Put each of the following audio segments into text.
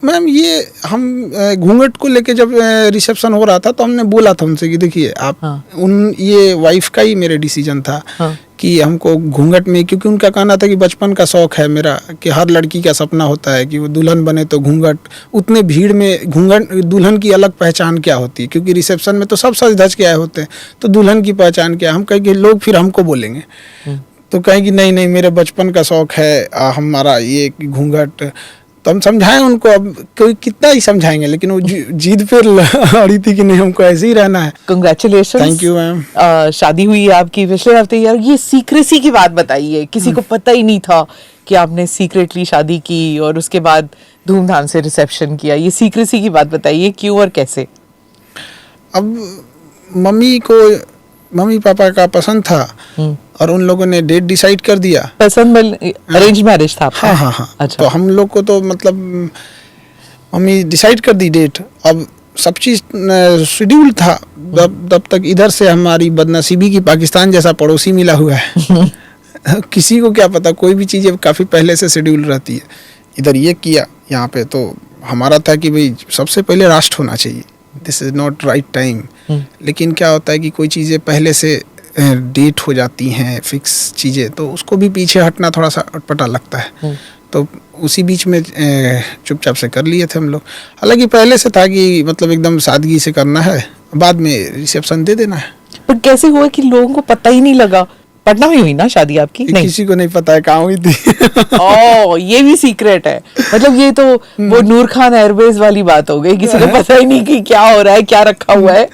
Ma'am ये हम घूंघट को लेके जब रिसेप्शन हो रहा था तो हमने बोला था उनसे कि देखिए आप ये वाइफ का ही मेरे डिसीजन था कि हमको घूंघट में, क्योंकि उनका कहना था कि बचपन का शौक है मेरा कि हर लड़की का सपना होता है कि वो दुल्हन बने तो घूंघट, उतने भीड़ में घूंघट दुल्हन की अलग पहचान क्या होती है, क्योंकि रिसेप्शन में तो सब सज धज के आए होते हैं, तो दुल्हन की पहचान क्या, हम कहेंगे लोग फिर हमको बोलेंगे, तो कहेंगी नहीं नहीं मेरे बचपन का शौक है हमारा ये घूंघट। तो हम समझाएं उनको, अब कोई कितना ही समझाएंगे, लेकिन वो जिद पे अड़ी थी कि नहीं हमको ऐसे ही रहना है। Congratulation, thank you ma'am. शादी हुई आपकी पिछले हफ्ते। यार ये सीक्रेसी की बात बताइए, किसी को पता ही नहीं था कि आपने सीक्रेटली शादी की और उसके बाद धूमधाम से रिसेप्शन किया। ये सीक्रेसी की बात बताइए, क्यों और कैसे? अब मम्मी पापा का पसंद था और उन लोगों ने डेट डिसाइड कर दिया। पसंद अरेंज मैरिज था आपका? हाँ। अच्छा। तो हम लोग को तो मतलब मम्मी डिसाइड कर दी डेट, अब सब चीज़ शेड्यूल था। तब तक इधर से हमारी बदनसीबी की पाकिस्तान जैसा पड़ोसी मिला हुआ है किसी को क्या पता, कोई भी चीज़ें काफ़ी पहले से शेड्यूल रहती है। इधर ये किया, यहाँ पे तो हमारा था कि भाई सबसे पहले राष्ट्र होना चाहिए, this is not right time. लेकिन क्या होता है कि कोई चीज़ें पहले से डेट हो जाती हैं फिक्स चीज़ें, तो उसको भी पीछे हटना थोड़ा सा अटपटा लगता है। तो उसी बीच में चुपचाप से कर लिए थे हम लोग। हालांकि पहले से था कि मतलब एकदम सादगी से करना है, बाद में रिसेप्शन दे देना है। पर कैसे हुआ कि लोगों को पता ही नहीं लगा? पटना में हुई ना शादी आपकी? नहीं, किसी को नहीं पता है कहाँ हुई थी ओह, ये भी सीक्रेट है। मतलब ये तो वो नूर खान एयरवेज वाली बात हो गई, किसी को पता ही नहीं कि क्या हो रहा है, क्या रखा हुआ है।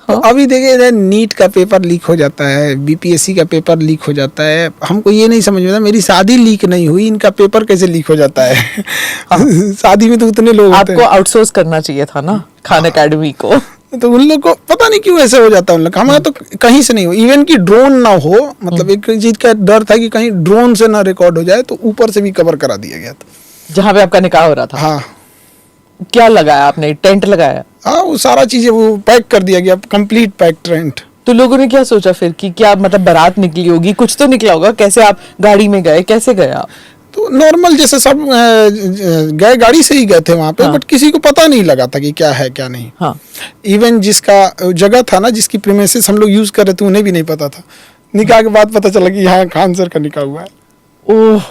तो अभी देखिए नीट का पेपर लीक हो जाता है, बीपीएससी का पेपर लीक हो जाता है, हमको ये नहीं समझ में आता मेरी शादी लीक नहीं हुई, इनका पेपर कैसे लीक हो जाता है शादी में तो उतने लोग होते हैं। आपको आउटसोर्स करना चाहिए था ना खान एकेडमी को। तो उन लोग को पता नहीं क्यों ऐसे हो जाता है उन लोग। हमारा तो कहीं से नहीं हो, इवन की ड्रोन ना हो, मतलब एक चीज का डर था कि कहीं ड्रोन से ना रिकॉर्ड हो जाए, तो ऊपर से भी कवर करा दिया गया था जहाँ पे आपका निकाह हो रहा था। हाँ। क्या लगाया आपने? टेंट लगाया? हाँ, वो सारा चीजें वो पैक कर दिया गया, कंप्लीट पैक टेंट। तो लोगों ने क्या सोचा फिर कि क्या मतलब बारात निकली होगी, कुछ तो निकला होगा? कैसे आप गाड़ी में गए, कैसे गए आप? तो नॉर्मल जैसे सब गए, गाड़ी से ही गए थे वहाँ पे। बट किसी को पता नहीं लगा था कि क्या है क्या नहीं। हाँ। इवन जिसका जगह था ना, जिसकी प्रीमिसेस हम लोग यूज कर रहे थे, उन्हें भी नहीं पता था। निकाह के बाद पता चला कि यहाँ खान सर का निकाह हुआ है। ओह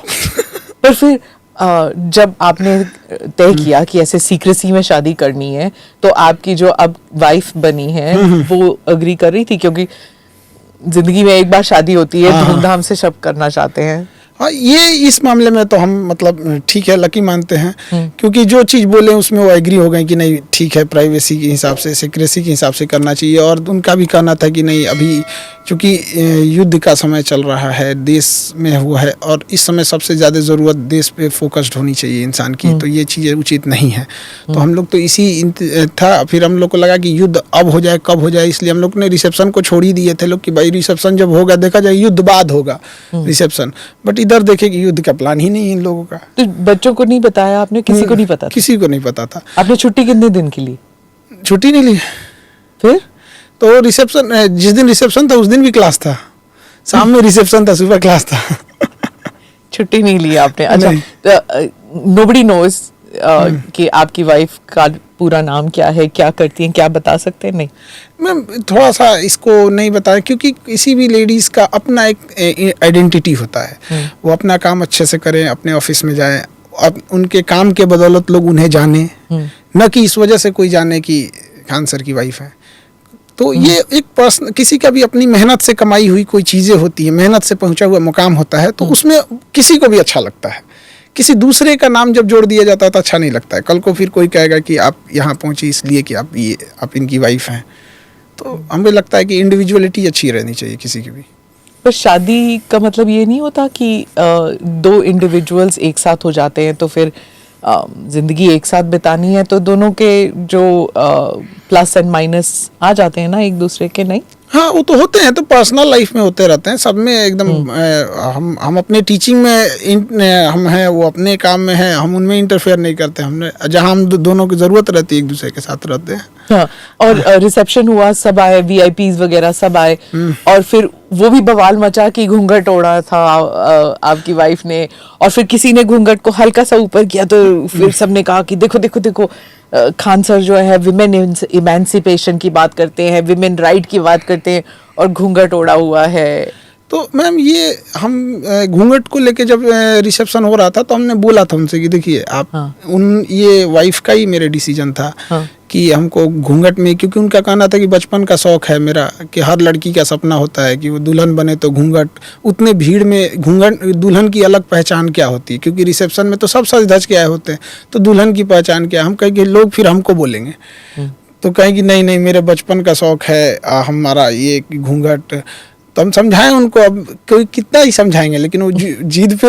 पर फिर जब आपने तय किया कि ऐसे सीक्रेसी में शादी करनी है, तो आपकी जो अब वाइफ बनी है वो अग्री कर रही थी? क्योंकि जिंदगी में एक बार शादी होती है, धूमधाम से सब करना चाहते हैं। हाँ, ये इस मामले में तो हम मतलब ठीक है, लकी मानते हैं, क्योंकि जो चीज़ बोले उसमें वो एग्री हो गए कि नहीं ठीक है, प्राइवेसी के हिसाब से, सिक्रेसी के हिसाब से करना चाहिए। और उनका भी कहना था कि नहीं, अभी चूँकि युद्ध का समय चल रहा है, देश में हुआ है, और इस समय सबसे ज़्यादा ज़रूरत देश पे फोकस्ड होनी चाहिए इंसान की, तो ये चीज़ें उचित नहीं है। तो हम लोग तो इसी था। फिर हम लोग को लगा कि युद्ध अब हो जाए, कब हो जाए, इसलिए हम लोग ने रिसेप्शन को छोड़ ही दिए थे लोग कि भाई रिसेप्शन जब होगा देखा जाए, युद्ध बाद होगा रिसेप्शन। बट इधर देखे कि युद्ध का प्लान ही नहीं है इन लोगों का। तो बच्चों को नहीं बताया आपने? किसी को नहीं पता था? किसी को नहीं पता था। आपने छुट्टी कितने दिन की ली? छुट्टी नहीं ली। फिर तो रिसेप्शन, जिस दिन रिसेप्शन था उस दिन भी क्लास था, शाम में रिसेप्शन था, सुबह क्लास था छुट्टी नहीं ली आपने? अच्छा, नोबडी नोज कि आपकी वाइफ का पूरा नाम क्या है, क्या करती हैं, क्या बता सकते हैं? नहीं मैम, थोड़ा सा इसको नहीं बताया, क्योंकि किसी भी लेडीज का अपना एक आइडेंटिटी होता है। वो अपना काम अच्छे से करें, अपने ऑफिस में जाएं, अब उनके काम के बदौलत लोग उन्हें जाने, न कि इस वजह से कोई जाने कि खान सर की वाइफ है। तो ये एक पर्सन, किसी का भी अपनी मेहनत से कमाई हुई कोई चीज़ें होती है, मेहनत से पहुंचा हुआ मुकाम होता है, तो उसमें किसी को भी अच्छा लगता है। किसी दूसरे का नाम जब जोड़ दिया जाता है तो अच्छा नहीं लगता है। कल को फिर कोई कहेगा कि आप यहाँ पहुँची इसलिए कि आप इनकी वाइफ हैं। तो हमें लगता है कि इंडिविजुअलिटी अच्छी रहनी चाहिए किसी की भी। पर शादी का मतलब ये नहीं होता कि दो इंडिविजुअल्स एक साथ हो जाते हैं तो फिर जिंदगी एक साथ बितानी है, तो दोनों के जो प्लस एंड माइनस आ जाते हैं ना एक दूसरे के? नहीं, हाँ वो तो होते हैं, तो पर्सनल लाइफ में होते रहते हैं सब में एकदम। हम अपने टीचिंग में हम हैं, वो अपने काम में हैं, हम उनमें इंटरफेयर नहीं करते। हमने जहाँ हम दोनों की ज़रूरत रहती है एक दूसरे के साथ रहते हैं। हाँ, और रिसेप्शन हुआ, सब आए, वीआईपीज वगैरह सब आए, और फिर वो भी बवाल मचा कि घूंघट ओढ़ा था आपकी वाइफ ने, और फिर किसी ने घूंघट को हल्का सा ऊपर किया तो फिर सबने कहा कि देखो देखो देखो खान सर जो है विमेन इमेंसिपेशन की बात करते हैं, विमेन राइट की बात करते हैं, और घूंघट ओढ़ा हुआ है। तो मैम ये हम घूंघट को लेके जब रिसेप्शन हो रहा था तो हमने बोला था उनसे कि देखिए आप, ये वाइफ का ही मेरे डिसीजन था कि हमको घूंघट में, क्योंकि उनका कहना था कि बचपन का शौक है मेरा कि हर लड़की का सपना होता है कि वो दुल्हन बने तो घूंघट, उतने भीड़ में घूंघट, दुल्हन की अलग पहचान क्या होती है, क्योंकि रिसेप्शन में तो सब सज धज के आए होते हैं, तो दुल्हन की पहचान क्या। हम कहें कि लोग फिर हमको बोलेंगे, तो कहें कि नहीं नहीं मेरे बचपन का शौक है हमारा ये घूंघट। तो हम समझाएं उनको, अब कोई कितना ही समझाएंगे, लेकिन वो जिद पे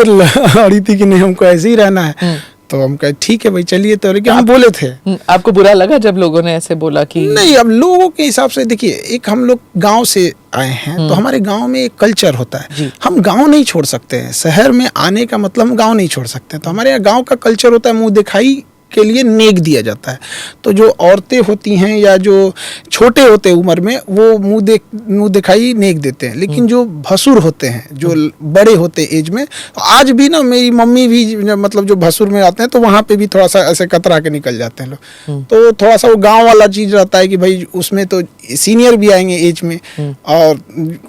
अड़ी थी कि नहीं हमको ऐसे ही रहना है। तो हम कहे ठीक है भाई चलिए, तो लेकिन हम बोले थे। आपको बुरा लगा जब लोगों ने ऐसे बोला कि नहीं? अब लोगों के हिसाब से देखिए, एक हम लोग गांव से आए हैं, तो हमारे गांव में एक कल्चर होता है, हम गांव नहीं छोड़ सकते हैं। शहर में आने का मतलब हम गांव नहीं छोड़ सकते, तो हमारे यहाँ गांव का कल्चर होता है, मुंह दिखाई के लिए नेक दिया जाता है। तो जो औरतें होती हैं या जो छोटे होते हैं उम्र में, वो मुंह दिखाई नेक देते हैं, लेकिन जो भसुर होते हैं, जो बड़े होते हैं एज में, आज भी ना मेरी मम्मी भी मतलब जो भसुर में आते हैं तो वहाँ पे भी थोड़ा सा ऐसे कतरा के निकल जाते हैं लोग। तो थोड़ा सा वो गाँव वाला चीज़ रहता है कि भाई उसमें तो सीनियर भी आएंगे एज में, और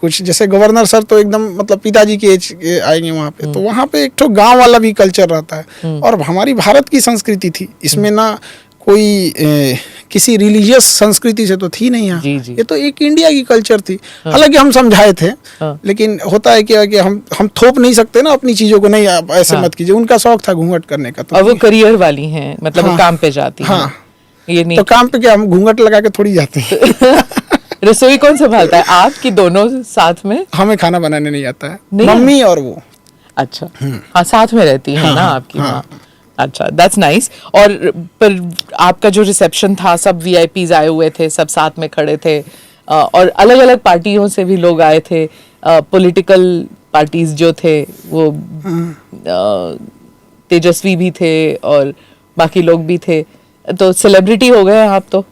कुछ जैसे गवर्नर सर तो एकदम मतलब पिताजी के एज के आएंगे वहाँ पे, तो वहाँ पे एक तो गाँव वाला भी कल्चर रहता है। और हमारी भारत की संस्कृति थी, इसमें ना कोई किसी रिलीजियस संस्कृति से तो थी नहीं यहाँ, ये तो एक इंडिया की कल्चर थी। हालांकि हम समझाए थे, लेकिन होता है क्या कि हम थोप नहीं सकते ना अपनी चीजों को, नहीं आप ऐसे मत कीजिए। उनका शौक था घूंघट करने का, तो और वो करियर वाली हैं, मतलब वो काम पे जाती हैं। ये नहीं तो काम पे क्या, हम घूंघट लगा के थोड़ी जाते हैं। रसोई कौन संभालता है, आप कि दोनों साथ में? हमें खाना बनाने नहीं आता है, मम्मी और वो। अच्छा, हाँ साथ में रहती है ना आपकी माँ। अच्छा, दैट्स नाइस। और पर आपका जो रिसेप्शन था, सब वीआईपीज आए हुए थे, सब साथ में खड़े थे, और अलग अलग पार्टियों से भी लोग आए थे, पॉलिटिकल पार्टीज जो थे वो तेजस्वी भी थे और बाकी लोग भी थे, तो सेलिब्रिटी हो गए आप। तो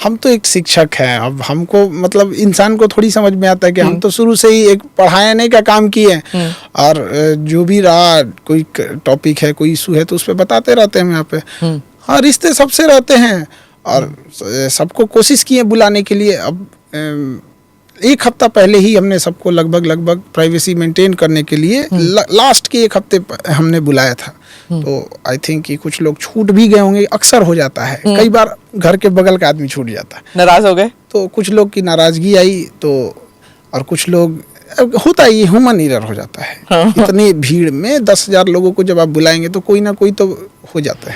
हम तो एक शिक्षक हैं, अब हमको मतलब इंसान को थोड़ी समझ में आता है कि हम तो शुरू से ही एक पढ़ाने का काम किए हैं, और जो भी रहा कोई टॉपिक है, कोई इशू है, तो उस पर बताते रहते हैं यहाँ पे। हाँ, रिश्ते सबसे रहते हैं, और सबको कोशिश किए बुलाने के लिए। अब एक हफ्ता पहले ही हमने सबको लगभग प्राइवेसी मेंटेन करने के लिए लास्ट के एक हफ्ते हमने बुलाया था। तो आई थिंक कि कुछ लोग छूट भी गए होंगे, अक्सर हो जाता है, कई बार घर के बगल का आदमी छूट जाता है। नाराज हो गए तो कुछ लोग की नाराजगी आई, तो और कुछ लोग, होता है ये ह्यूमन एरर हो जाता है। इतनी भीड़ में 10,000 लोगों को जब आप बुलाएंगे तो कोई ना कोई तो हो जाता है।